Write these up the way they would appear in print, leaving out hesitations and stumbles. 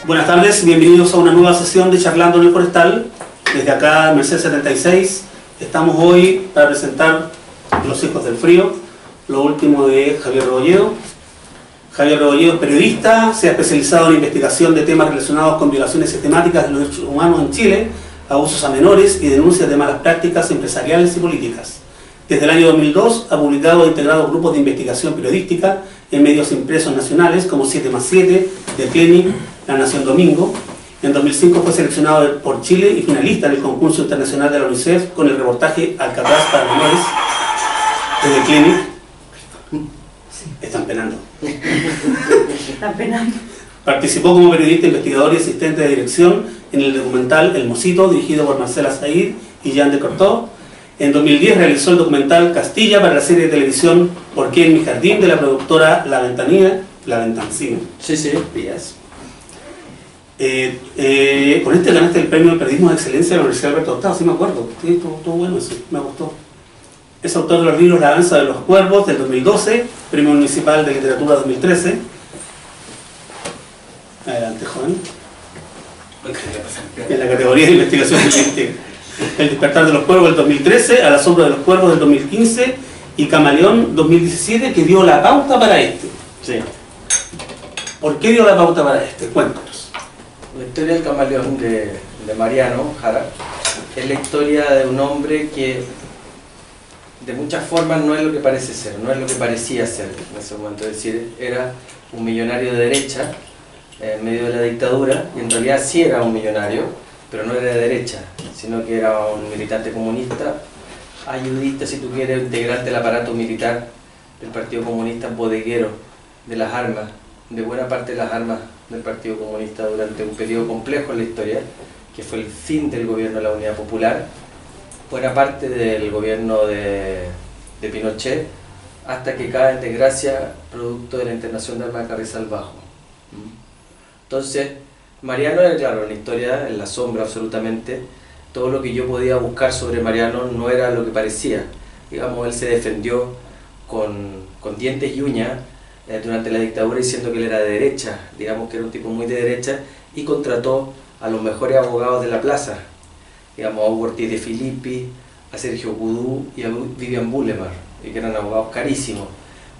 Buenas tardes, bienvenidos a una nueva sesión de Charlando en el Forestal. Desde acá, Merced 76, estamos hoy para presentar Los Hijos del Frío, lo último de Javier Rebolledo. Javier Rebolledo es periodista, se ha especializado en investigación de temas relacionados con violaciones sistemáticas de los derechos humanos en Chile, abusos a menores y denuncias de malas prácticas empresariales y políticas. Desde el año 2002 ha publicado e integrado grupos de investigación periodística en medios impresos nacionales como 7+7, The Clinic, La Nación Domingo. En 2005 fue seleccionado por Chile y finalista en el concurso internacional de la UNICEF con el reportaje Alcatraz para menores de The Clinic. Están penando. Están penando. Participó como periodista, investigador y asistente de dirección en el documental El Mosito, dirigido por Marcela Said y Jean de Cortot. En 2010 realizó el documental Castilla para la serie de televisión ¿Por qué en mi jardín?, de la productora La Ventancina. Sí, sí. Yes. Con este ganaste el premio de periodismo de excelencia de la Universidad Alberto Hurtado, sí me acuerdo. Sí, estuvo bueno eso, me gustó. Es autor de los libros La Danza de los Cuervos del 2012, Premio Municipal de Literatura 2013. Adelante, joven. En la categoría de investigación periodística. El Despertar de los Cuervos del 2013, A la Sombra de los Cuervos del 2015 y Camaleón 2017, que dio la pauta para este. Sí. ¿Por qué dio la pauta para este? Cuéntanos. La historia del camaleón de Mariano Jara es la historia de un hombre que de muchas formas no es lo que parece ser, no es lo que parecía ser en ese momento. Es decir, era un millonario de derecha en medio de la dictadura, y en realidad sí era un millonario, pero no era de derecha, sino que era un militante comunista, ayudista, si tú quieres, integrante del aparato militar del Partido Comunista, bodeguero de las armas, de buena parte de las armas del Partido Comunista durante un periodo complejo en la historia, que fue el fin del gobierno de la Unidad Popular, buena parte del gobierno de Pinochet, hasta que cae en desgracia producto de la internación de armas de Carrizal Bajo. Entonces, Mariano era, claro, una historia en la sombra absolutamente. Todo lo que yo podía buscar sobre Mariano no era lo que parecía. Digamos, él se defendió con dientes y uñas durante la dictadura diciendo que él era de derecha, digamos que era un tipo muy de derecha, y contrató a los mejores abogados de la plaza, digamos, a Hugo Ortiz de Filippi, a Sergio Gudú y a Vivian Bulemar, y que eran abogados carísimos.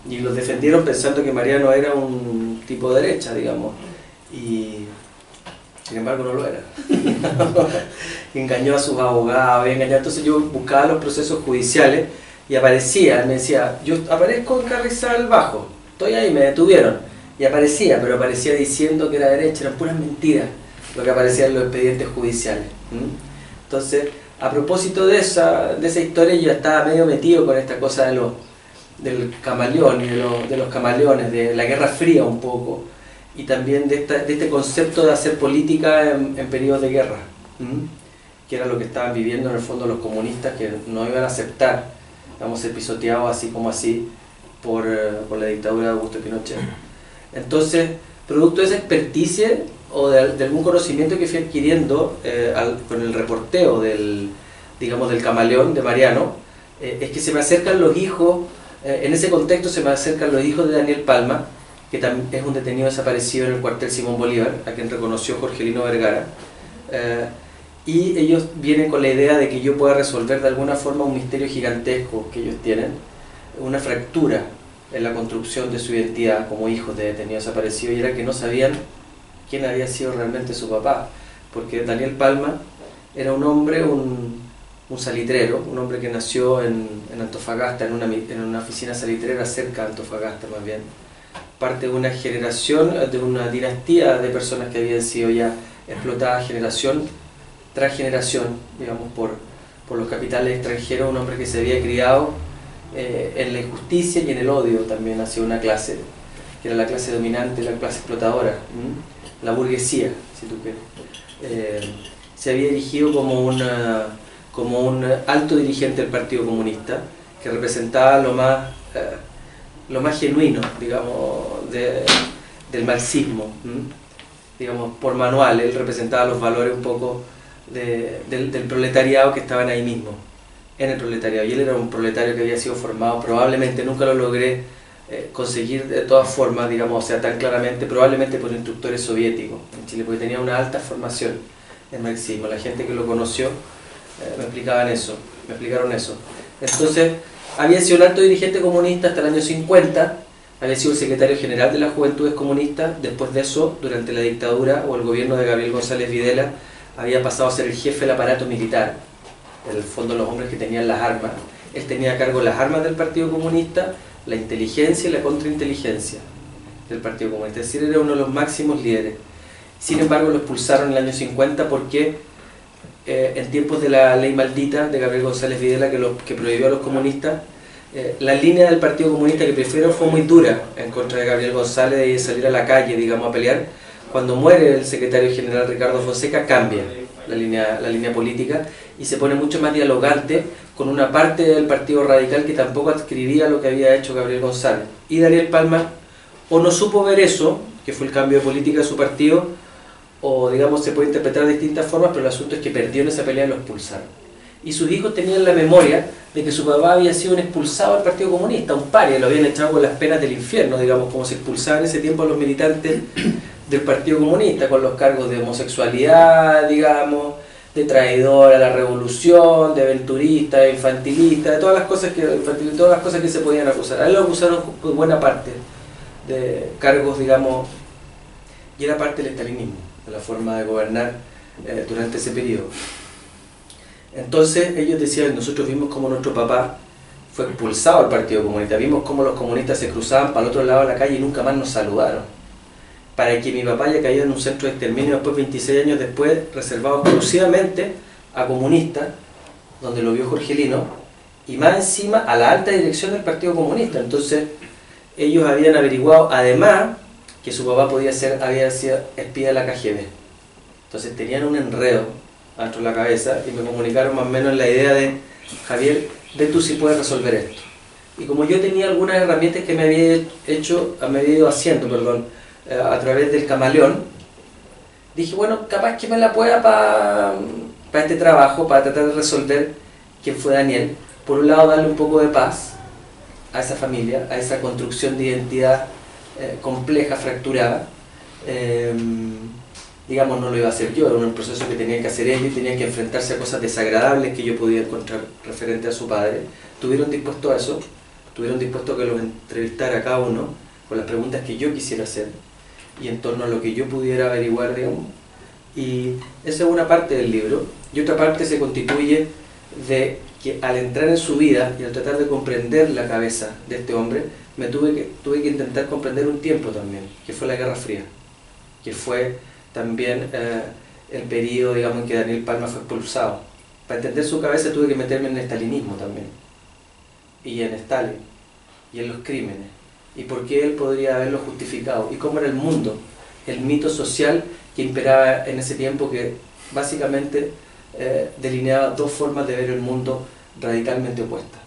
Y los defendieron pensando que Mariano era un tipo de derecha, digamos, y sin embargo no lo era. Engañó a sus abogados, engañó. Entonces yo buscaba los procesos judiciales y aparecía, me decía, yo aparezco en Carrizal Bajo, estoy ahí, me detuvieron, y aparecía, pero aparecía diciendo que era derecha, eran puras mentiras lo que aparecía en los expedientes judiciales. Entonces, a propósito de esa historia, yo estaba medio metido con esta cosa del camaleón y de los camaleones, de la Guerra Fría un poco, y también de este concepto de hacer política en periodos de guerra, que era lo que estaban viviendo en el fondo los comunistas, que no iban a aceptar, vamos a ser pisoteados así como así por la dictadura de Augusto Pinochet. Entonces, producto de esa experticia o de algún conocimiento que fui adquiriendo con el reporteo del camaleón de Mariano, es que se me acercan los hijos, en ese contexto se me acercan los hijos de Daniel Palma, que también es un detenido desaparecido en el cuartel Simón Bolívar, a quien reconoció Jorgelino Vergara, y ellos vienen con la idea de que yo pueda resolver de alguna forma un misterio gigantesco que ellos tienen, una fractura en la construcción de su identidad como hijos de detenidos desaparecidos, y era que no sabían quién había sido realmente su papá, porque Daniel Palma era un hombre, un salitrero, un hombre que nació en Antofagasta, en una oficina salitrera cerca de Antofagasta más bien, parte de una generación, de una dinastía de personas que habían sido ya explotadas generación tras generación, digamos, por los capitales extranjeros, un hombre que se había criado en la injusticia y en el odio también hacia una clase, que era la clase dominante, la clase explotadora, la burguesía, si tú quieres. Se había erigido como un alto dirigente del Partido Comunista, que representaba lo más genuino, digamos, del marxismo, digamos, por manual. Él representaba los valores un poco del proletariado que estaban ahí mismo, en el proletariado, y él era un proletario que había sido formado, probablemente nunca lo logré conseguir de todas formas, digamos, o sea, tan claramente, probablemente por instructores soviéticos en Chile, porque tenía una alta formación en marxismo. La gente que lo conoció me explicaron eso. Entonces, había sido un alto dirigente comunista hasta el año 50, había sido el secretario general de las Juventudes Comunistas. Después de eso, durante la dictadura o el gobierno de Gabriel González Videla, había pasado a ser el jefe del aparato militar, en el fondo los hombres que tenían las armas. Él tenía a cargo las armas del Partido Comunista, la inteligencia y la contrainteligencia del Partido Comunista, es decir, era uno de los máximos líderes. Sin embargo, lo expulsaron en el año 50 porque en tiempos de la ley maldita de Gabriel González Videla, que prohibió a los comunistas, la línea del Partido Comunista que prefiero fue muy dura en contra de Gabriel González y de salir a la calle, digamos, a pelear. Cuando muere el secretario general Ricardo Fonseca, cambia la línea política y se pone mucho más dialogante con una parte del Partido Radical que tampoco adscribía lo que había hecho Gabriel González. Y Daniel Palma o no supo ver eso, que fue el cambio de política de su partido, o digamos se puede interpretar de distintas formas, pero el asunto es que perdió en esa pelea y lo expulsaron. Y sus hijos tenían la memoria de que su papá había sido un expulsado del Partido Comunista, un paria, lo habían echado con las penas del infierno, digamos, como se expulsaban en ese tiempo a los militantes del Partido Comunista, con los cargos de homosexualidad, digamos, de traidor a la revolución, de aventurista, de infantilista, de todas las cosas que se podían acusar. A él lo acusaron con buena parte de cargos, digamos, y era parte del estalinismo, de la forma de gobernar durante ese periodo. Entonces ellos decían, nosotros vimos cómo nuestro papá fue expulsado del Partido Comunista, vimos cómo los comunistas se cruzaban para el otro lado de la calle y nunca más nos saludaron. Para que mi papá haya caído en un centro de exterminio después, 26 años después, reservado exclusivamente a comunistas, donde lo vio Jorgelino, y más encima a la alta dirección del Partido Comunista. Entonces ellos habían averiguado, además, que su papá había sido espía de la KGB. Entonces tenían un enredo dentro de la cabeza y me comunicaron más o menos la idea de, Javier, ve tú si puedes resolver esto. Y como yo tenía algunas herramientas que me había ido haciendo, a través del camaleón, dije, bueno, capaz que me la pueda para este trabajo, para tratar de resolver quién fue Daniel. Por un lado, darle un poco de paz a esa familia, a esa construcción de identidad compleja, fracturada. Digamos, no lo iba a hacer yo, era un proceso que tenía que hacer ellos y tenían que enfrentarse a cosas desagradables que yo podía encontrar referente a su padre. Estuvieron dispuestos a eso, estuvieron dispuestos a que los entrevistara a cada uno con las preguntas que yo quisiera hacer y en torno a lo que yo pudiera averiguar, digamos. Y esa es una parte del libro, y otra parte se constituye de que al entrar en su vida y al tratar de comprender la cabeza de este hombre, tuve que intentar comprender un tiempo también, que fue la Guerra Fría, que fue también el periodo, digamos, en que Daniel Palma fue expulsado. Para entender su cabeza tuve que meterme en el estalinismo también, y en Stalin, y en los crímenes, y por qué él podría haberlo justificado, y cómo era el mundo, el mito social que imperaba en ese tiempo, que básicamente delineaba dos formas de ver el mundo radicalmente opuestas,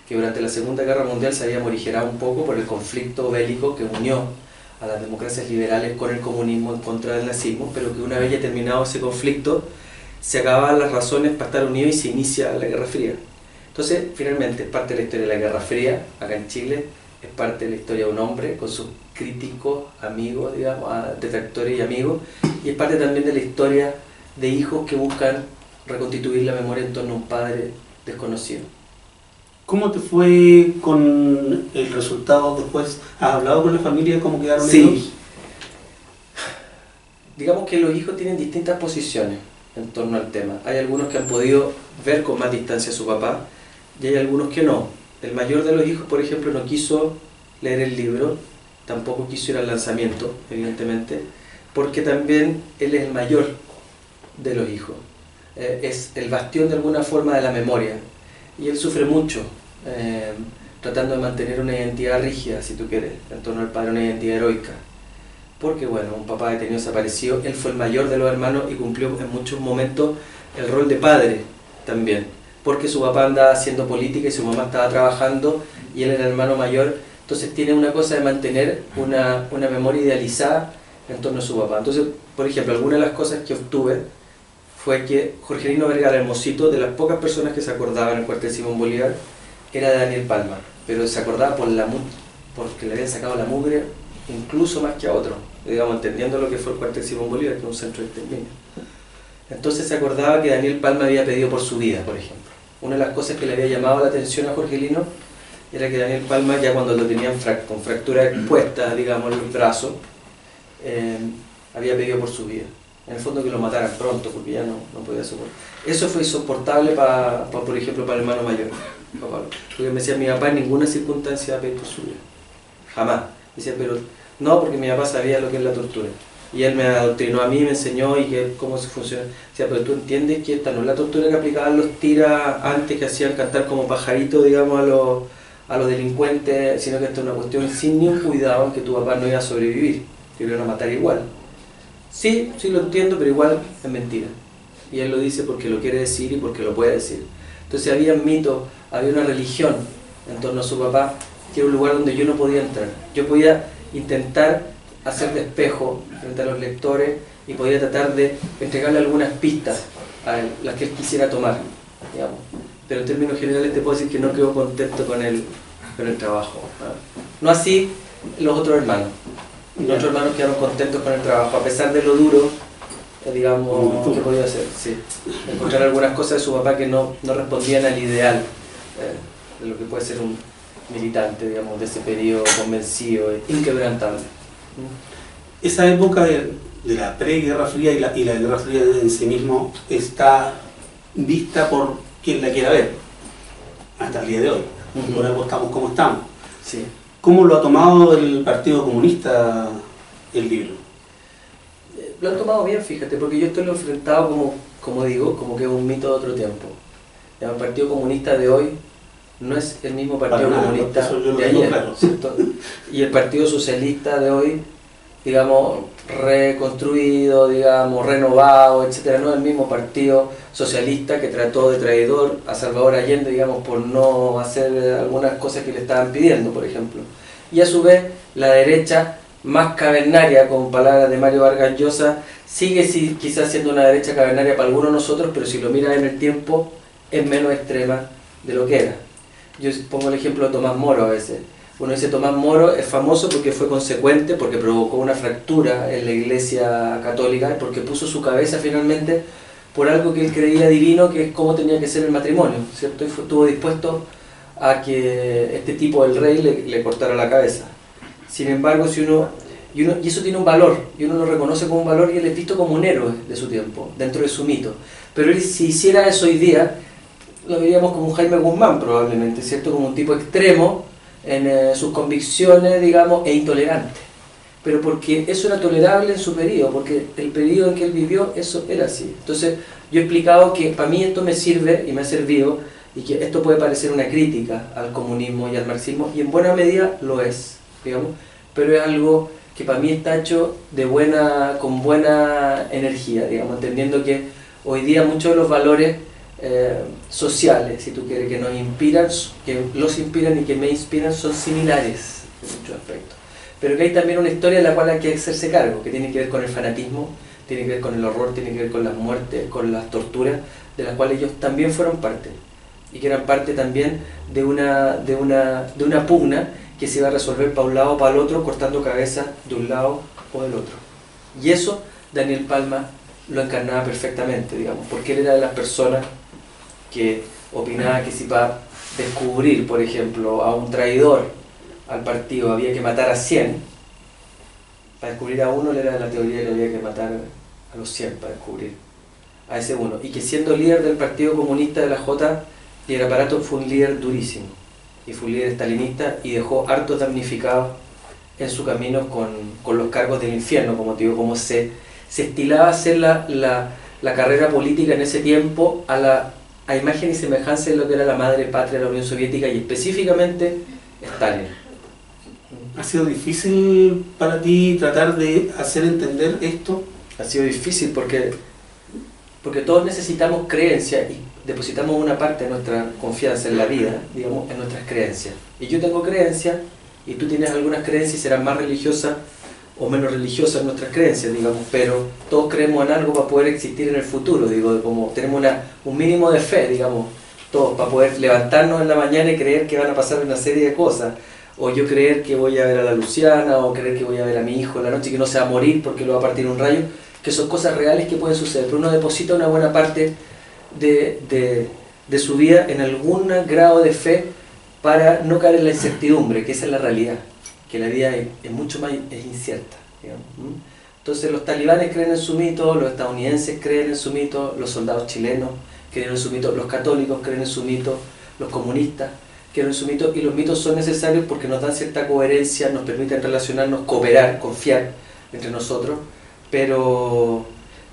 que durante la Segunda Guerra Mundial se había morigerado un poco por el conflicto bélico que unió a las democracias liberales con el comunismo en contra del nazismo, pero que una vez ya terminado ese conflicto se acababan las razones para estar unidos y se inicia la Guerra Fría. Entonces, finalmente, es parte de la historia de la Guerra Fría, acá en Chile, es parte de la historia de un hombre con sus críticos, amigos, digamos, detractores y amigos, y es parte también de la historia de hijos que buscan reconstituir la memoria en torno a un padre desconocido. ¿Cómo te fue con el resultado después? ¿Has hablado con la familia de cómo quedaron ellos? Sí. Digamos que los hijos tienen distintas posiciones en torno al tema. Hay algunos que han podido ver con más distancia a su papá y hay algunos que no. El mayor de los hijos, por ejemplo, no quiso leer el libro, tampoco quiso ir al lanzamiento, evidentemente, porque también él es el mayor de los hijos. Es el bastión de alguna forma de la memoria y él sufre mucho tratando de mantener una identidad rígida, si tú quieres, en torno al padre, una identidad heroica, porque bueno, un papá detenido desaparecido, él fue el mayor de los hermanos y cumplió en muchos momentos el rol de padre también, porque su papá andaba haciendo política y su mamá estaba trabajando y él era el hermano mayor. Entonces tiene una cosa de mantener una memoria idealizada en torno a su papá. Entonces, por ejemplo, alguna de las cosas que obtuve fue que Jorgelino Vergara Hermosito, de las pocas personas que se acordaban en el cuartel Simón Bolívar, era de Daniel Palma, pero se acordaba por porque le habían sacado la mugre incluso más que a otros, digamos, entendiendo lo que fue el cuartel Simón Bolívar, que es un centro de exterminio. Entonces se acordaba que Daniel Palma había pedido por su vida, por ejemplo. Una de las cosas que le había llamado la atención a Jorgelino era que Daniel Palma, ya cuando lo tenían con fracturas expuestas, digamos, en los brazos, había pedido por su vida. En el fondo que lo mataran pronto, porque ya no podía soportar. Eso fue insoportable por ejemplo, para el hermano mayor, papá. Porque me decía, mi papá en ninguna circunstancia va a pedir por su vida. Jamás. Decía, pero no, porque mi papá sabía lo que es la tortura. Y él me adoctrinó a mí, me enseñó y que cómo se funciona. Decía, pero tú entiendes que esta no es la tortura que aplicaban los tiras antes, que hacían cantar como pajaritos, digamos, a los delincuentes, sino que esta es una cuestión sin ni un cuidado en que tu papá no iba a sobrevivir, que lo iban a matar igual. Sí, sí lo entiendo, pero igual es mentira. Y él lo dice porque lo quiere decir y porque lo puede decir. Entonces había mitos, había una religión en torno a su papá, que era un lugar donde yo no podía entrar. Yo podía intentar hacer de espejo frente a los lectores y podía tratar de entregarle algunas pistas a él, las que él quisiera tomar, digamos. Pero en términos generales te puedo decir que no quedo contento con el trabajo, ¿no? No así los otros hermanos. Los otros hermanos quedaron contentos con el trabajo, a pesar de lo duro, digamos, que podía hacer. Sí. Encontrar algunas cosas de su papá que no respondían al ideal de lo que puede ser un militante, digamos, de ese periodo convencido, inquebrantable. Esa época de la preguerra fría y la Guerra Fría en sí mismo está vista por quien la quiera ver, hasta el día de hoy. Por algo estamos como estamos. Sí. ¿Cómo lo ha tomado el Partido Comunista el libro? Lo han tomado bien, fíjate, porque yo esto lo he enfrentado como digo, como que es un mito de otro tiempo. El Partido Comunista de hoy no es el mismo Partido Comunista de ayer, claro, ¿cierto? Y el Partido Socialista de hoy, digamos, reconstruido, digamos, renovado, etcétera, no es el mismo Partido Socialista que trató de traidor a Salvador Allende, digamos, por no hacer algunas cosas que le estaban pidiendo, por ejemplo. Y a su vez, la derecha más cavernaria, con palabras de Mario Vargas Llosa, sigue quizás siendo una derecha cavernaria para algunos de nosotros, pero si lo miras en el tiempo, es menos extrema de lo que era. Yo pongo el ejemplo de Tomás Moro a veces. Uno dice Tomás Moro es famoso porque fue consecuente, porque provocó una fractura en la Iglesia Católica, porque puso su cabeza finalmente por algo que él creía divino, que es cómo tenía que ser el matrimonio, ¿cierto? Y estuvo dispuesto a que este tipo, el rey, le cortara la cabeza. Sin embargo, y eso tiene un valor, y uno lo reconoce como un valor, y él es visto como un héroe de su tiempo, dentro de su mito. Pero él, si hiciera eso hoy día, lo veríamos como un Jaime Guzmán probablemente, ¿cierto? Como un tipo extremo en sus convicciones, digamos, e intolerante. Pero porque eso era tolerable en su periodo, porque el periodo en que él vivió, eso era así. Entonces, yo he explicado que para mí esto me sirve y me ha servido, y que esto puede parecer una crítica al comunismo y al marxismo, y en buena medida lo es, digamos, pero es algo que para mí está hecho con buena energía, digamos, entendiendo que hoy día muchos de los valores sociales, si tú quieres, que nos inspiran, que los inspiran y que me inspiran, son similares en muchos aspectos. Pero que hay también una historia de la cual hay que hacerse cargo, que tiene que ver con el fanatismo, tiene que ver con el horror, tiene que ver con las muertes, con las torturas, de las cuales ellos también fueron parte, y que eran parte también de una pugna que se iba a resolver para un lado o para el otro, cortando cabezas de un lado o del otro. Y eso Daniel Palma lo encarnaba perfectamente, digamos, porque él era de las personas que opinaba que si para descubrir, por ejemplo, a un traidor al partido había que matar a 100, para descubrir a uno, él era de la teoría que había que matar a los 100 para descubrir a ese uno. Y que siendo líder del Partido Comunista de la J y el aparato, fue un líder durísimo, y fue un líder estalinista, y dejó hartos damnificados en su camino con los cargos del infierno, como te digo, como se estilaba hacer la carrera política en ese tiempo a imagen y semejanza de lo que era la madre patria de la Unión Soviética, y específicamente Stalin. ¿Ha sido difícil para ti tratar de hacer entender esto? Ha sido difícil porque todos necesitamos creencia, y depositamos una parte de nuestra confianza en la vida, digamos, en nuestras creencias. Y yo tengo creencias, y tú tienes algunas creencias, y serán más religiosas o menos religiosas nuestras creencias, digamos, pero todos creemos en algo para poder existir en el futuro, digo, como tenemos un mínimo de fe, digamos, todos, para poder levantarnos en la mañana y creer que van a pasar una serie de cosas, o yo creer que voy a ver a la Luciana, o creer que voy a ver a mi hijo en la noche, que no se va a morir porque lo va a partir un rayo, que son cosas reales que pueden suceder, pero uno deposita una buena parte de su vida en algún grado de fe para no caer en la incertidumbre, que esa es la realidad, que la vida es mucho más incierta, digamos. Entonces los talibanes creen en su mito, los estadounidenses creen en su mito, los soldados chilenos creen en su mito, los católicos creen en su mito, los comunistas creen en su mito, y los mitos son necesarios porque nos dan cierta coherencia, nos permiten relacionarnos, cooperar, confiar entre nosotros, pero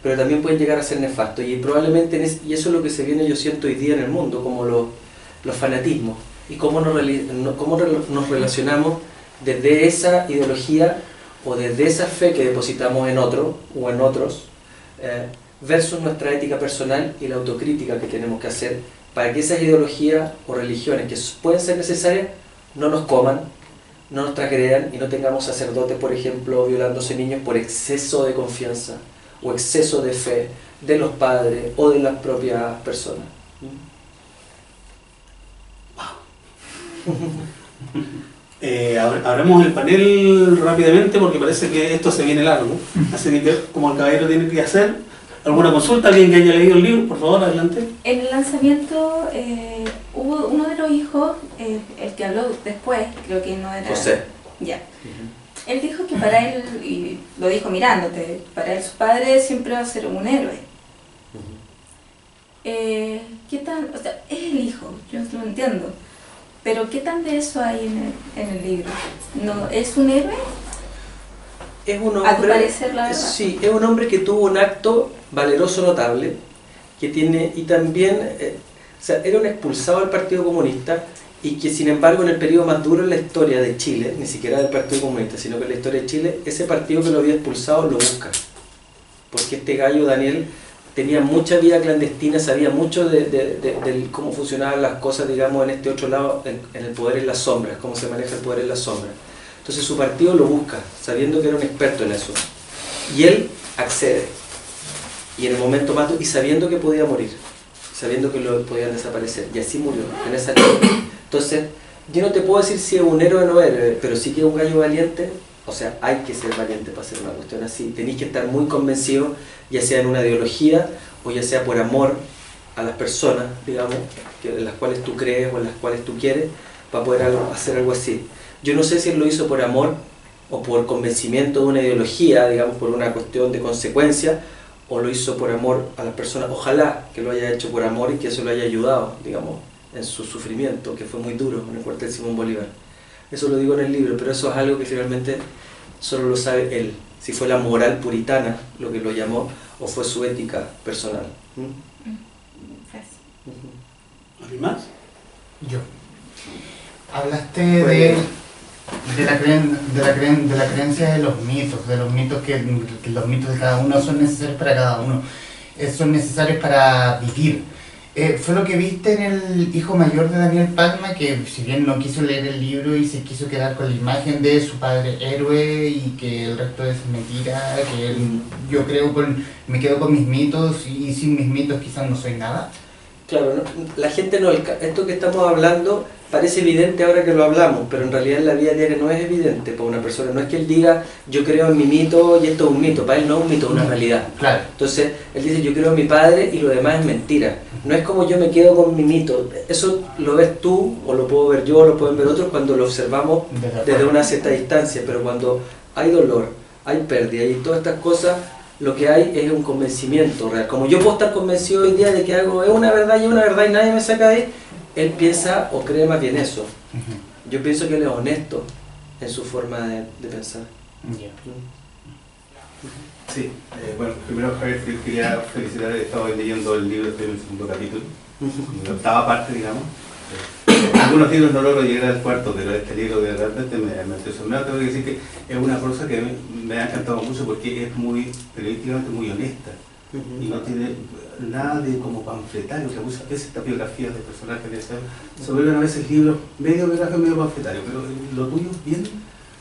también pueden llegar a ser nefastos, y probablemente, y eso es lo que se viene, yo siento, hoy día en el mundo, como los fanatismos, y cómo nos relacionamos desde esa ideología o desde esa fe que depositamos en otro o en otros, versus nuestra ética personal y la autocrítica que tenemos que hacer para que esas ideologías o religiones que pueden ser necesarias no nos coman, no nos transgredan y no tengamos sacerdotes, por ejemplo, violándose niños por exceso de confianza o exceso de fe de los padres o de las propias personas. Abramos el panel rápidamente porque parece que esto se viene largo, así que como el caballero tiene que hacer alguna consulta, alguien que haya leído el libro, por favor, adelante. En el lanzamiento hubo uno de los hijos, el que habló después, creo que no era... José. Ya. Él dijo que para él, y lo dijo mirándote, para él su padre siempre va a ser un héroe. ¿Qué tan...? O sea, es el hijo, yo no lo entiendo. Pero ¿qué tan de eso hay en el libro? ¿No, ¿es un héroe? Es un hombre, a tu parecer, la verdad. Sí, es un hombre que tuvo un acto valeroso notable, que tiene, y también, o sea, era un expulsado del Partido Comunista, y que sin embargo en el periodo más duro en la historia de Chile, ni siquiera del Partido Comunista, sino que en la historia de Chile, ese partido que lo había expulsado lo busca. Porque este gallo, Daniel, tenía mucha vida clandestina, sabía mucho de cómo funcionaban las cosas, digamos, en este otro lado, en el poder en las sombras, cómo se maneja el poder en las sombras. Entonces su partido lo busca, sabiendo que era un experto en eso. Y él accede. Y en el momento más, y sabiendo que podía morir, sabiendo que lo podían desaparecer. Y así murió, en esa lucha. Entonces, yo no te puedo decir si es un héroe o no héroe, pero sí que es un gallo valiente. O sea, hay que ser valiente para hacer una cuestión así. Tenéis que estar muy convencido, ya sea en una ideología o ya sea por amor a las personas, digamos, en las cuales tú crees o en las cuales tú quieres, para poder hacer algo así. Yo no sé si él lo hizo por amor o por convencimiento de una ideología, digamos, por una cuestión de consecuencia, o lo hizo por amor a las personas. Ojalá que lo haya hecho por amor y que eso lo haya ayudado, digamos, en su sufrimiento, que fue muy duro en el cuartel Simón Bolívar. Eso lo digo en el libro, pero eso es algo que finalmente solo lo sabe él. Si fue la moral puritana lo que lo llamó, o fue su ética personal. Gracias. ¿Alguien más? Yo. Hablaste de la creencia de los mitos que los mitos de cada uno son necesarios para cada uno, son necesarios para vivir. Fue lo que viste en el hijo mayor de Daniel Palma, que si bien no quiso leer el libro y se quiso quedar con la imagen de su padre héroe y que el resto es mentira, que él, yo creo, me quedo con mis mitos y sin mis mitos quizás no soy nada. Claro, ¿no? La gente no, esto que estamos hablando parece evidente ahora que lo hablamos, pero en realidad en la vida diaria no es evidente para una persona. No es que él diga, yo creo en mi mito y esto es un mito. Para él no es un mito, es una realidad. Claro. Entonces, él dice, yo creo en mi padre y lo demás es mentira. No es como yo me quedo con mi mito. Eso lo ves tú, o lo puedo ver yo, o lo pueden ver otros cuando lo observamos desde una cierta distancia. Pero cuando hay dolor, hay pérdida y todas estas cosas, lo que hay es un convencimiento real. Como yo puedo estar convencido hoy día de que algo es una verdad y es una verdad y nadie me saca de ahí, él piensa o cree más bien eso. Yo pienso que él es honesto en su forma de pensar. Sí, bueno, primero Javier, quería felicitar, he estado leyendo el libro, estoy en el segundo capítulo, en la octava parte, digamos. Algunos libros no logro llegar al cuarto, pero este libro de realmente me entusiasmó. Tengo que decir que es una prosa que me ha encantado mucho porque es muy periodísticamente muy honesta y no tiene nada de como panfletario, que muchas veces estas biografías de personajes de se vuelven a veces libros medio biográficos, medio panfletario, pero lo tuyo bien,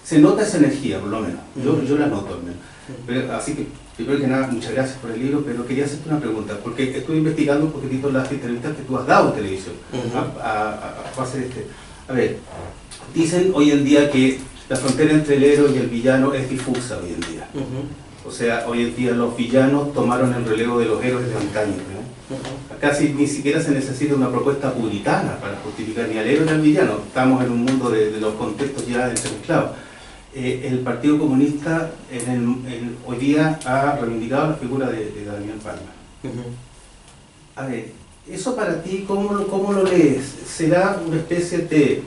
se nota esa energía por lo menos, yo la noto al menos. Pero, así que primero que nada, muchas gracias por el libro, pero quería hacerte una pregunta, porque estuve investigando un poquitito las entrevistas que tú has dado en televisión. A ver, dicen hoy en día que la frontera entre el héroe y el villano es difusa hoy en día. O sea, hoy en día los villanos tomaron el relevo de los héroes de antaño, ¿no? Casi ni siquiera se necesita una propuesta puritana para justificar ni al héroe ni al villano. Estamos en un mundo de los contextos ya entremezclados. El Partido Comunista hoy día ha reivindicado la figura de Daniel Palma. A ver, eso para ti, ¿cómo lo lees? ¿Será una especie de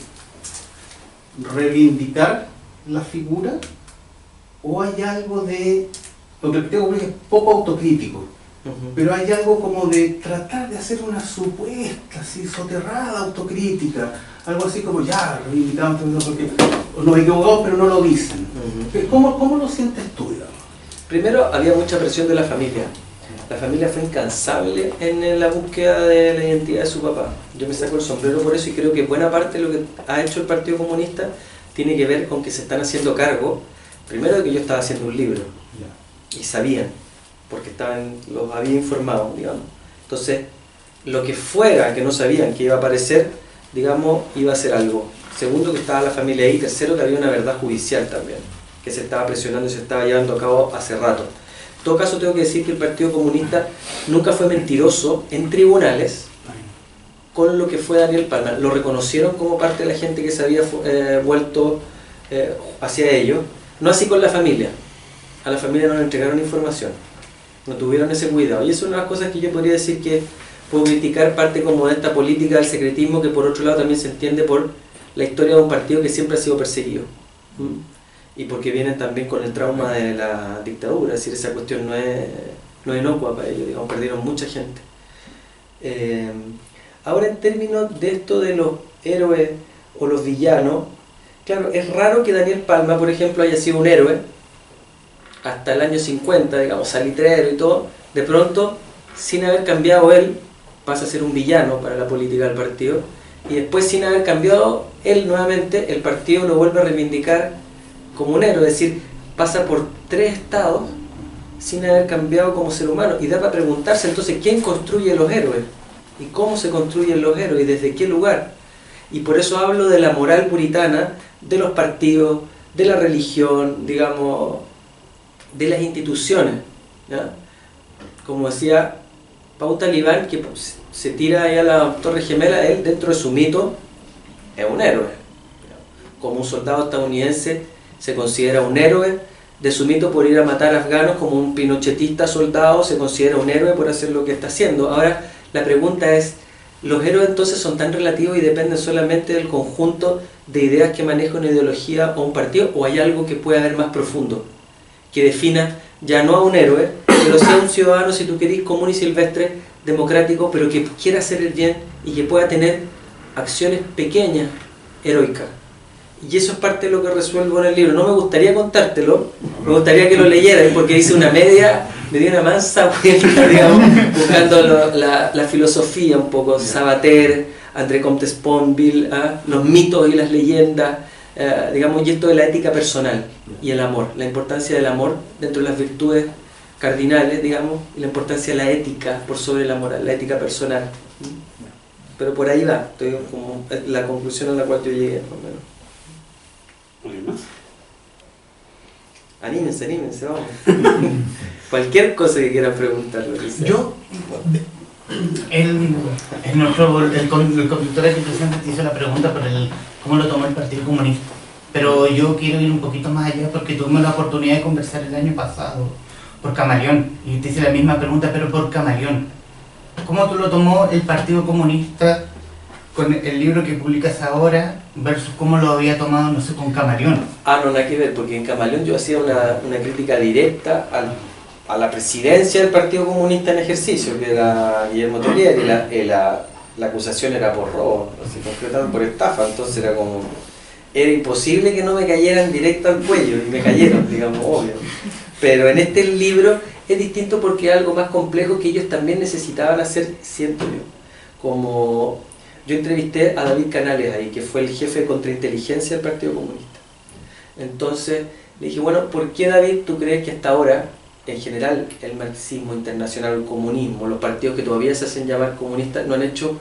reivindicar la figura? ¿O hay algo de... Porque el Partido Comunista es poco autocrítico, pero hay algo como de tratar de hacer una supuesta, así, soterrada autocrítica, algo así como ya, reivindicamos, porque nos equivocamos pero no lo dicen. ¿Cómo lo sientes tú, digamos? Primero, había mucha presión de la familia. La familia fue incansable en la búsqueda de la identidad de su papá. Yo me saco el sombrero por eso y creo que buena parte de lo que ha hecho el Partido Comunista tiene que ver con que se están haciendo cargo, primero de que yo estaba haciendo un libro, y sabían, porque los había informado, digamos. Entonces, lo que fuera que no sabían que iba a aparecer, digamos, iba a ser algo. Segundo, que estaba la familia ahí. Tercero, que había una verdad judicial también, que se estaba presionando y se estaba llevando a cabo hace rato. En todo caso, tengo que decir que el Partido Comunista nunca fue mentiroso en tribunales con lo que fue Daniel Palma. Lo reconocieron como parte de la gente que se había vuelto hacia ellos. No así con la familia. A la familia no le entregaron información. No tuvieron ese cuidado. Y eso es una de las cosas que yo podría decir que puedo criticar parte como de esta política del secretismo, que por otro lado también se entiende por la historia de un partido que siempre ha sido perseguido. Y porque vienen también con el trauma de la dictadura. Es decir, esa cuestión no es inocua para ellos, digamos, perdieron mucha gente. Ahora, en términos de esto de los héroes o los villanos, claro, es raro que Daniel Palma, por ejemplo, haya sido un héroe hasta el año 50, digamos, salitrero y todo. De pronto, sin haber cambiado él, pasa a ser un villano para la política del partido, y después, sin haber cambiado él nuevamente, el partido lo vuelve a reivindicar como un héroe. Es decir, pasa por 3 estados sin haber cambiado como ser humano. Y da para preguntarse entonces quién construye los héroes y cómo se construyen los héroes y desde qué lugar. Y por eso hablo de la moral puritana de los partidos, de la religión, digamos, de las instituciones, ¿ya? Como decía Pau Talibán, que se tira ahí a la Torre Gemela, él dentro de su mito es un héroe. Como un soldado estadounidense se considera un héroe de su mito por ir a matar afganos, como un pinochetista soldado se considera un héroe por hacer lo que está haciendo. Ahora, la pregunta es, ¿los héroes entonces son tan relativos y dependen solamente del conjunto de ideas que maneja una ideología o un partido, o hay algo que puede haber más profundo, que defina ya no a un héroe, pero sea un ciudadano, si tú querés, común y silvestre, democrático, pero que quiera hacer el bien y que pueda tener acciones pequeñas, heroicas? Y eso es parte de lo que resuelvo en el libro. No me gustaría contártelo, me gustaría que lo leyeras, porque hice una me di una mansa vuelta, digamos, buscando la filosofía un poco, Sabater, André Comte Sponville, los mitos y las leyendas, digamos, y esto de la ética personal y el amor, la importancia del amor dentro de las virtudes cardinales, digamos, y la importancia de la ética por sobre la moral, la ética personal. Pero por ahí va, estoy como la conclusión a la cual yo llegué, más o menos. ¿Alguien más? Anímense, vamos. Cualquier cosa que quieran preguntar, lo que sea. Yo, el conductor aquí presente te hizo la pregunta por cómo lo tomó el Partido Comunista, pero yo quiero ir un poquito más allá porque tuve la oportunidad de conversar el año pasado por Camaleón y te hice la misma pregunta, pero por Camaleón. ¿Cómo tú lo tomó el Partido Comunista con el libro que publicas ahora versus cómo lo había tomado, no sé, con Camaleón? No, nada que ver, porque en Camaleón yo hacía una crítica directa a la presidencia del Partido Comunista en ejercicio, que era Guillermo Tellier, y la acusación era por robo, así, concretamente por estafa. Entonces era imposible que no me cayeran directo al cuello, y me cayeron, digamos, obvio. Pero en este libro es distinto porque es algo más complejo que ellos también necesitaban hacer, siento yo. Como yo entrevisté a David Canales ahí, que fue el jefe de contrainteligencia del Partido Comunista. Entonces le dije, bueno, ¿por qué, David, tú crees que hasta ahora, en general, el marxismo internacional, el comunismo, los partidos que todavía se hacen llamar comunistas, no han hecho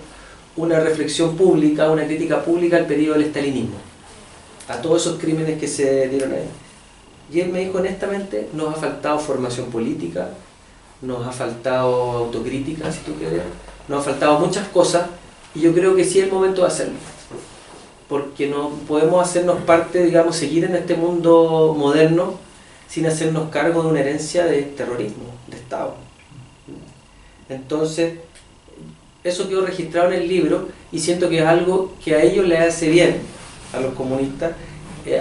una reflexión pública, una crítica pública al periodo del estalinismo? a todos esos crímenes que se dieron ahí. Y él me dijo honestamente, nos ha faltado formación política, nos ha faltado autocrítica, si tú quieres, nos ha faltado muchas cosas, y yo creo que sí es el momento de hacerlo. Porque no podemos hacernos parte, digamos, seguir en este mundo moderno sin hacernos cargo de una herencia de terrorismo, de Estado. Entonces, eso quedó registrado en el libro y siento que es algo que a ellos les hace bien, a los comunistas,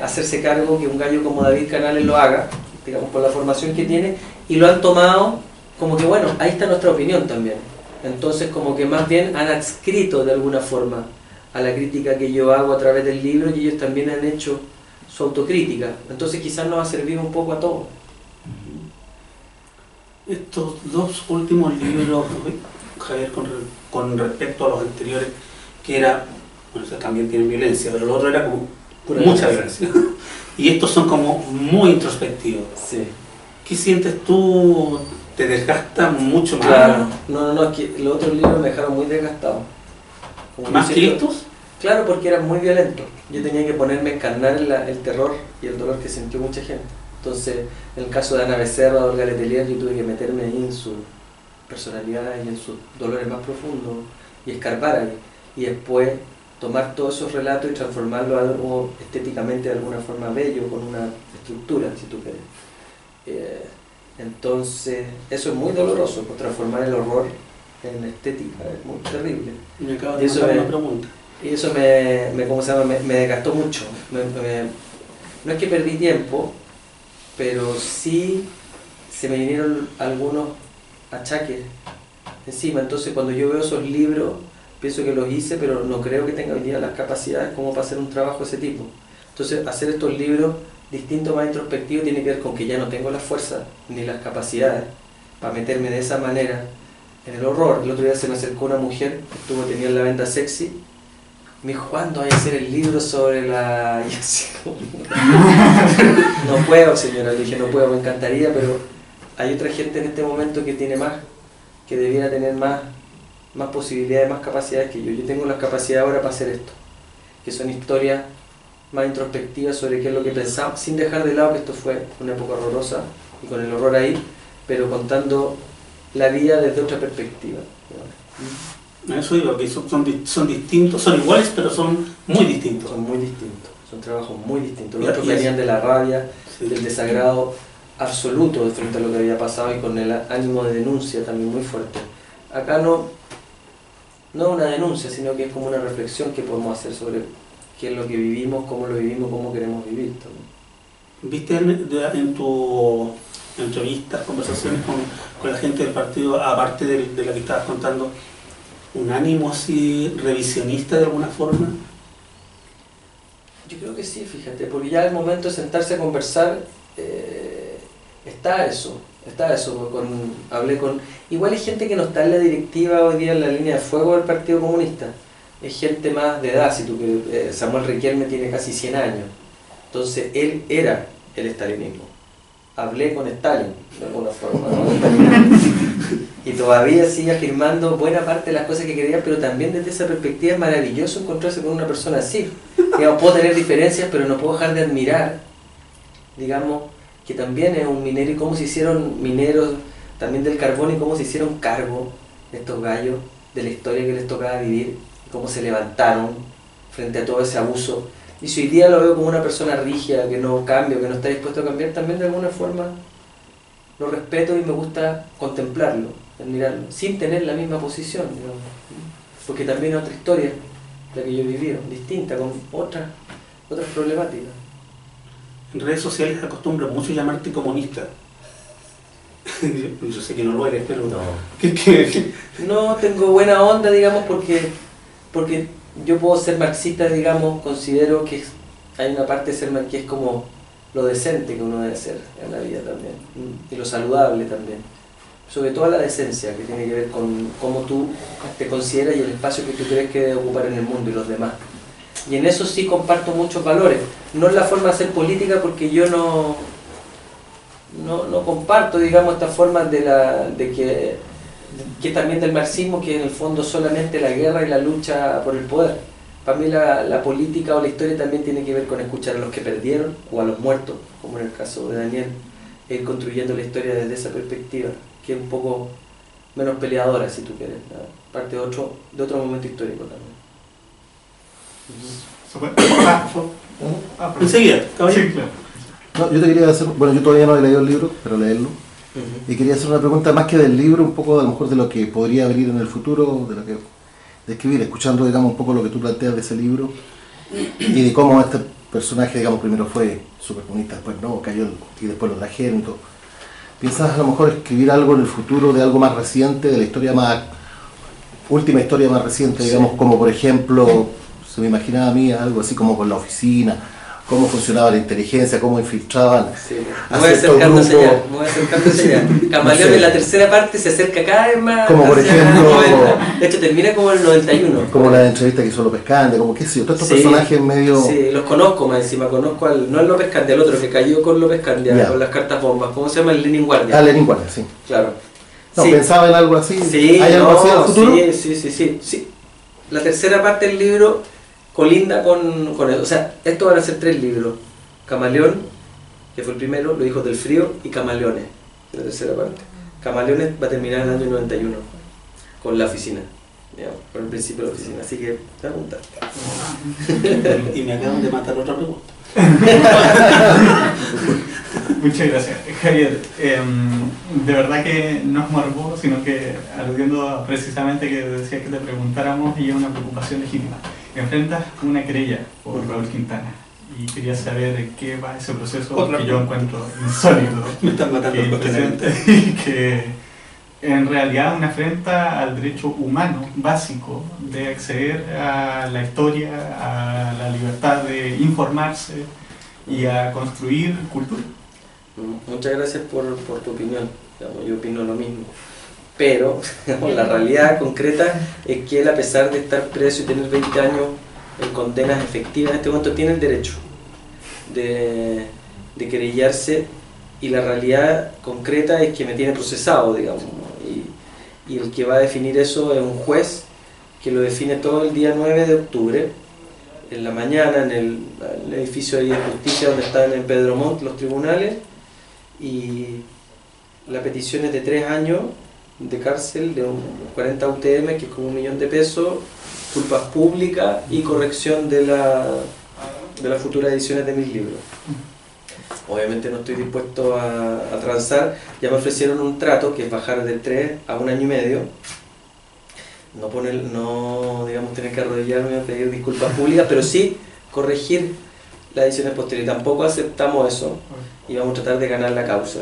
hacerse cargo que un gallo como David Canales lo haga, digamos, por la formación que tiene, y lo han tomado como que, bueno, ahí está nuestra opinión también. Entonces, como que más bien han adscrito de alguna forma a la crítica que yo hago a través del libro, y ellos también han hecho su autocrítica. Entonces quizás nos ha servido un poco a todos. Estos dos últimos libros, Javier, con respecto a los anteriores, que era, bueno, eso también tiene violencia, pero el otro era como mucha violencia. Y estos son como muy introspectivos. Sí. ¿Qué sientes tú? ¿Te desgasta mucho más? Claro. No, es que los otros libros me dejaron muy desgastado. ¿Más que estos? Claro, porque eran muy violentos. Yo tenía que ponerme a encarnar el terror y el dolor que sintió mucha gente. Entonces, en el caso de Ana Becerra o Olga Letelier, yo tuve que meterme ahí en su personalidad y en sus dolores más profundos y escarbar ahí. Y después tomar todos esos relatos y transformarlo a algo estéticamente de alguna forma bello, con una estructura, si tú quieres. Entonces, eso es muy doloroso, pues, transformar el horror en estética, es muy terrible. Me acabo de hacer una pregunta. Y eso ¿cómo se llama? Me desgastó mucho. No es que perdí tiempo, pero sí se me vinieron algunos achaques encima. Entonces cuando yo veo esos libros, pienso que los hice, pero no creo que tenga hoy día las capacidades como para hacer un trabajo de ese tipo. Entonces hacer estos libros distintos, más introspectivos, tiene que ver con que ya no tengo la fuerza ni las capacidades para meterme de esa manera en el horror. El otro día se me acercó una mujer que tenía la venta sexy. Me dijo, ¿cuándo hay a hacer el libro sobre la...? Y así, no puedo, señora. Le dije, no puedo, me encantaría, pero hay otra gente en este momento que tiene más, que debiera tener más posibilidades, más capacidades que yo. Yo tengo las capacidades ahora para hacer esto, que son historias más introspectivas sobre qué es lo que pensamos, sin dejar de lado que esto fue una época horrorosa y con el horror ahí, pero contando la vida desde otra perspectiva. Eso digo, que son distintos, son iguales, pero son muy distintos. Son muy distintos, son trabajos muy distintos. Los otros venían de la rabia, sí, del desagrado absoluto de frente a lo que había pasado y con el ánimo de denuncia también muy fuerte. Acá no es una denuncia, sino que es como una reflexión que podemos hacer sobre qué es lo que vivimos, cómo queremos vivir también. ¿Viste en tu entrevistas, conversaciones con la gente del partido, aparte de la que estabas contando, un ánimo así revisionista de alguna forma? Yo creo que sí, fíjate, porque ya el momento de sentarse a conversar, está eso. Hablé con... Igual hay gente que no está en la directiva hoy día, en la línea de fuego del Partido Comunista. Es gente más de edad, si tú quieres. Samuel Riquelme tiene casi 100 años. Entonces él era el estalinismo. Hablé con Stalin, de alguna forma, ¿no? Y todavía sigue afirmando buena parte de las cosas que quería, pero también desde esa perspectiva es maravilloso encontrarse con una persona así. Digamos, puedo tener diferencias, pero no puedo dejar de admirar, digamos, que también es un minero, y cómo se hicieron mineros también del carbón, y cómo se hicieron cargo estos gallos de la historia que les tocaba vivir, y cómo se levantaron frente a todo ese abuso. Y si hoy día lo veo como una persona rígida, que no cambia, que no está dispuesto a cambiar, también de alguna forma lo respeto y me gusta contemplarlo, admirarlo, sin tener la misma posición, digamos. Porque también es otra historia la que yo he vivido, distinta, con otras problemáticas. En redes sociales acostumbran mucho llamarte comunista. Yo sé que no lo eres, pero... No. ¿Qué? No, tengo buena onda, digamos, porque yo puedo ser marxista, digamos, considero que hay una parte de ser marxista que es como lo decente que uno debe ser en la vida también, y lo saludable también. Sobre todo la decencia, que tiene que ver con cómo tú te consideras y el espacio que tú crees que debe ocupar en el mundo y los demás. Y en eso sí comparto muchos valores. No es la forma de hacer política, porque yo no comparto, digamos, esta forma que también del marxismo, que en el fondo solamente la guerra y la lucha por el poder. Para mí la política o la historia también tiene que ver con escuchar a los que perdieron o a los muertos, como en el caso de Daniel, ir construyendo la historia desde esa perspectiva, que es un poco menos peleadora, si tú quieres, ¿no? Parte de otro momento histórico también. Enseguida, caballero. Sí, claro. No, yo te quería hacer, bueno, yo todavía no he leído el libro, pero leerlo. Y quería hacer una pregunta más que del libro, un poco a lo mejor de lo que podría venir en el futuro, de lo que describir, escuchando, digamos, un poco lo que tú planteas de ese libro y de cómo este personaje, digamos, primero fue supercomunista, después no, cayó y después lo trajeron y todo. ¿Piensas a lo mejor escribir algo en el futuro de algo más reciente, de la historia más, última historia más reciente, digamos, como por ejemplo, se me imaginaba a mí algo así como con la oficina, cómo funcionaba la inteligencia, cómo infiltraban Sí, a voy ciertos acercándose grupos? ya, voy acercándose ya. Camaleón No sé. en la tercera parte se acerca cada vez más. Como por hacia ejemplo- los 90. De hecho, termina como en el 91. Como la entrevista que hizo López Cande, como qué sé yo, todos estos Sí, personajes medio... Sí, los conozco más encima, conozco no al López Candia, al otro que cayó con López Candia, Ya. con las cartas bombas. ¿Cómo se llama? El Lenin Guardia. Ah, Lenin Guardia, sí. Claro. No, Sí. pensaba en algo así. Sí, ¿Hay algo no, así en el futuro? sí. La tercera parte del libro colinda con eso. O sea, estos van a ser 3 libros. Camaleón, que fue el primero, Los Hijos del Frío, y Camaleones, que es la tercera parte. Camaleones va a terminar en el año 91, con la oficina, digamos, con el principio de la oficina. Así que, te voy a preguntar. Y me acaban de matar otra pregunta. Muchas gracias. Javier, de verdad que no es morbo, sino que aludiendo precisamente que decía que te preguntáramos y es una preocupación legítima. Enfrentas una querella por Raúl Quintana y quería saber qué va ese proceso Otra que yo encuentro insólito. Me están matando Que el los presidente y que en realidad una afrenta al derecho humano básico de acceder a la historia, a la libertad de informarse y a construir cultura. Muchas gracias por tu opinión. Digamos, yo opino lo mismo. Pero digamos, la realidad concreta es que él, a pesar de estar preso y tener 20 años en condenas efectivas, en este momento tiene el derecho de querellarse, y la realidad concreta es que me tiene procesado, digamos, y el que va a definir eso es un juez que lo define todo el día 9 de octubre, en la mañana, en el edificio de justicia donde están en Pedro Montt los tribunales, y la petición es de 3 años de cárcel, de 40 UTM, que es como $1 millón de pesos, culpas públicas y corrección de las futuras ediciones de mis libros. Obviamente no estoy dispuesto a transar. Ya me ofrecieron un trato que es bajar de 3 a 1 año y medio, no digamos tener que arrodillarme a pedir disculpas públicas, pero sí corregir las ediciones posteriores. Tampoco aceptamos eso y vamos a tratar de ganar la causa.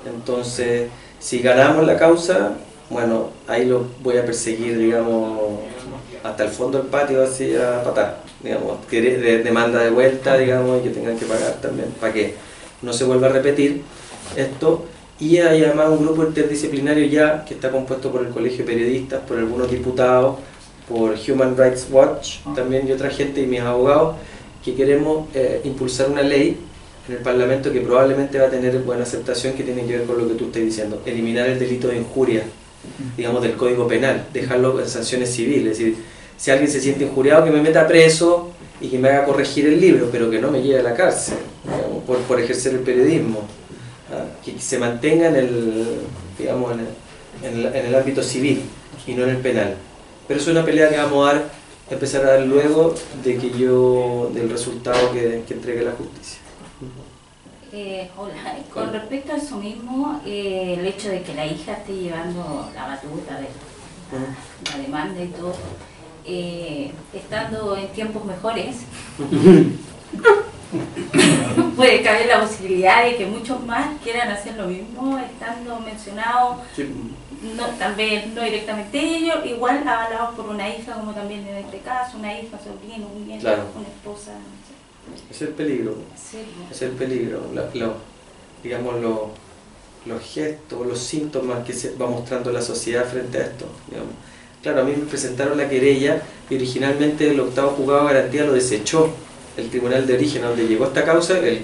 Entonces, si ganamos la causa, bueno, ahí lo voy a perseguir, digamos, hasta el fondo del patio, así a patar, digamos, que demanda de vuelta, digamos, y que tengan que pagar también, para que no se vuelva a repetir esto. Y hay además un grupo interdisciplinario ya que está compuesto por el Colegio de Periodistas, por algunos diputados, por Human Rights Watch también y otra gente y mis abogados, que queremos impulsar una ley en el Parlamento que probablemente va a tener buena aceptación, que tiene que ver con lo que tú estás diciendo: eliminar el delito de injuria, digamos, del Código Penal, dejarlo en sanciones civiles. Es decir, si alguien se siente injuriado, que me meta preso y que me haga corregir el libro, pero que no me lleve a la cárcel, digamos, por ejercer el periodismo. Que se mantenga en el ámbito civil y no en el penal. Pero es una pelea que vamos a empezar a dar luego del resultado que entregue la justicia. Hola, con respecto a eso mismo, el hecho de que la hija esté llevando la batuta de la demanda y todo, estando en tiempos mejores, puede caber la posibilidad de que muchos más quieran hacer lo mismo, estando mencionados, Sí. no, tal vez no directamente ellos, igual avalados por una hija, como también en este caso, una hija, sobrino, un nieto, Claro. una esposa, no sé. Es el peligro. Sí, Es el peligro, digamos, los gestos, los síntomas que se va mostrando la sociedad frente a esto, digamos. Claro, a mí me presentaron la querella y originalmente el octavo juzgado de garantía lo desechó el tribunal de origen a donde llegó esta causa. El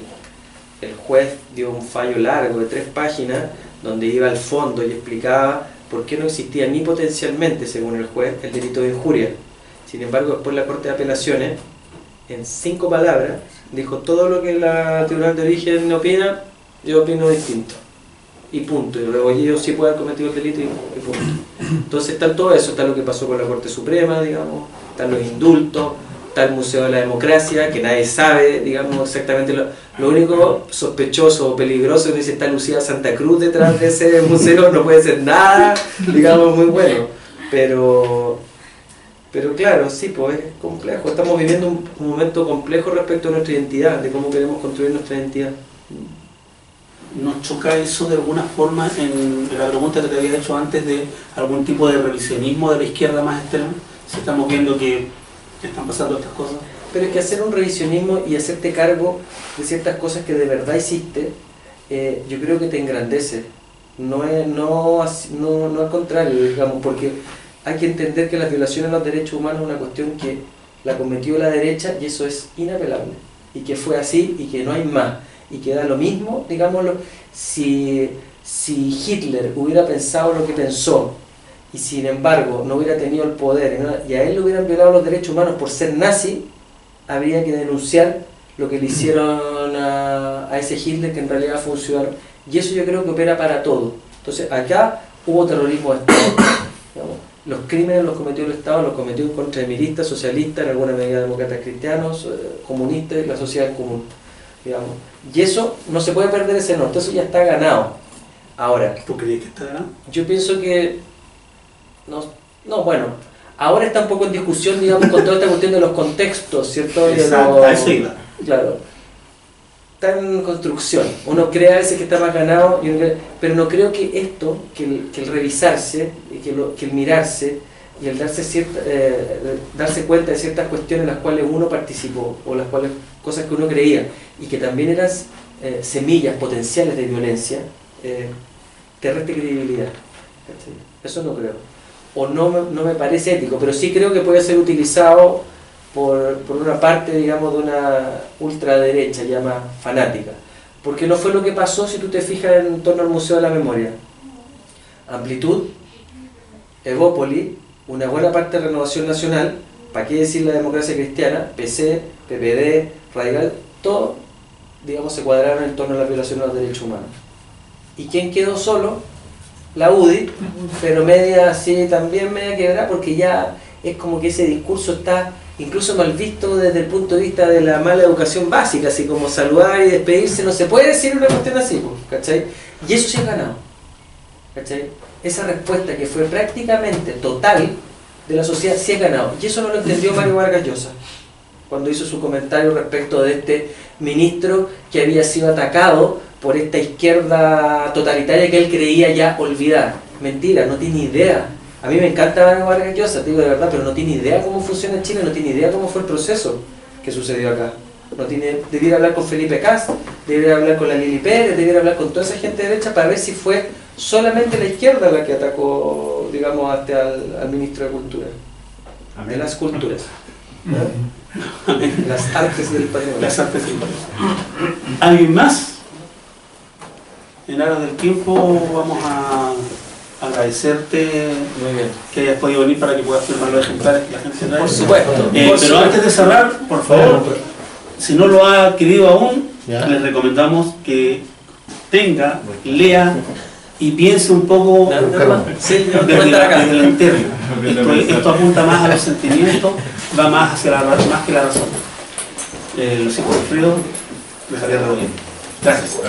juez dio un fallo largo de 3 páginas donde iba al fondo y explicaba por qué no existía ni potencialmente, según el juez, el delito de injuria, Sin embargo, después la Corte de Apelaciones, en 5 palabras, dijo todo lo que la Tribunal de Origen opina, yo opino distinto. Y punto. Y Rebolledo sí puede haber cometido el delito y punto. Entonces está todo eso, está lo que pasó con la Corte Suprema, digamos, están los indultos, está el Museo de la Democracia, que nadie sabe, digamos, exactamente lo único sospechoso o peligroso es que si está Lucía Santa Cruz detrás de ese museo, no puede ser nada, digamos, muy bueno. Pero claro, sí, pues es complejo. Estamos viviendo un momento complejo respecto a nuestra identidad, de cómo queremos construir nuestra identidad. ¿Nos choca eso de alguna forma en la pregunta que te había hecho antes de algún tipo de revisionismo de la izquierda más extrema? Si estamos viendo que están pasando estas cosas. Pero es que hacer un revisionismo y hacerte cargo de ciertas cosas que de verdad hiciste, yo creo que te engrandece. No al contrario, digamos, porque hay que entender que las violaciones a los derechos humanos es una cuestión que la cometió la derecha y eso es inapelable. Y que fue así y que no hay más. Y que da lo mismo, digámoslo, si Hitler hubiera pensado lo que pensó y sin embargo no hubiera tenido el poder y a él le hubieran violado los derechos humanos por ser nazi, habría que denunciar lo que le hicieron a ese Hitler, que en realidad fue un ciudadano. Y eso yo creo que opera para todo. Entonces acá hubo terrorismo de Estado. Digamos, los crímenes los cometió el Estado, los cometió en contra de milistas, socialistas, en alguna medida demócratas cristianos, comunistas y la sociedad en común. Digamos. Y eso no se puede perder ese norte, eso ya está ganado. Ahora, ¿tú crees que está ganado? Yo pienso que bueno, ahora está un poco en discusión, digamos, con toda esta cuestión de los contextos, ¿cierto? Exacto, a eso iba. Claro, está en construcción. Uno cree a veces que está más ganado, pero no creo que esto, que el revisarse, que el mirarse y el darse cuenta de ciertas cuestiones en las cuales uno participó o las cuales cosas que uno creía y que también eran semillas potenciales de violencia, te reste credibilidad. Eso no creo. O no me parece ético, pero sí creo que puede ser utilizado por una parte, digamos, de una ultraderecha ya más fanática. Porque no fue lo que pasó si tú te fijas en torno al Museo de la Memoria. Amplitud, Evópoli, una buena parte de Renovación Nacional, ¿para qué decir la Democracia Cristiana? PC, PPD, Radical, todo, digamos, se cuadraron en torno a la violación de los derechos humanos. ¿Y quién quedó solo? La UDI, pero media así, también media quebrada, porque ya es como que ese discurso está incluso mal visto desde el punto de vista de la mala educación básica, así como saludar y despedirse, no se puede decir una cuestión así, ¿cachai? Y eso se ha ganado, ¿cachai? Esa respuesta que fue prácticamente total de la sociedad se ha ganado, y eso no lo entendió Mario Vargas Llosa cuando hizo su comentario respecto de este ministro que había sido atacado por esta izquierda totalitaria que él creía ya olvidar. Mentira, no tiene idea. A mí me encanta Mario Vargas Llosa, te digo de verdad, pero no tiene idea cómo funciona en Chile, no tiene idea cómo fue el proceso que sucedió acá. Debiera hablar con Felipe Cas, debiera hablar con la Lili Pérez, debiera hablar con toda esa gente de derecha para ver si fue solamente la izquierda la que atacó, digamos, hasta al ministro de Cultura. De las culturas. Las artes del patrimonio. Las artes del patrimonio. ¿Alguien más? En aras del tiempo vamos a agradecerte que hayas podido venir para que puedas firmar los ejemplares que la gente trae. Por supuesto. Pero antes de cerrar, por favor, si no lo ha adquirido aún, les recomendamos que tenga, lea y piense un poco desde el interno. Esto apunta más a los sentimientos, va más hacia más que la razón. Los hijos de Frío, de Javier Rebolledo. Gracias.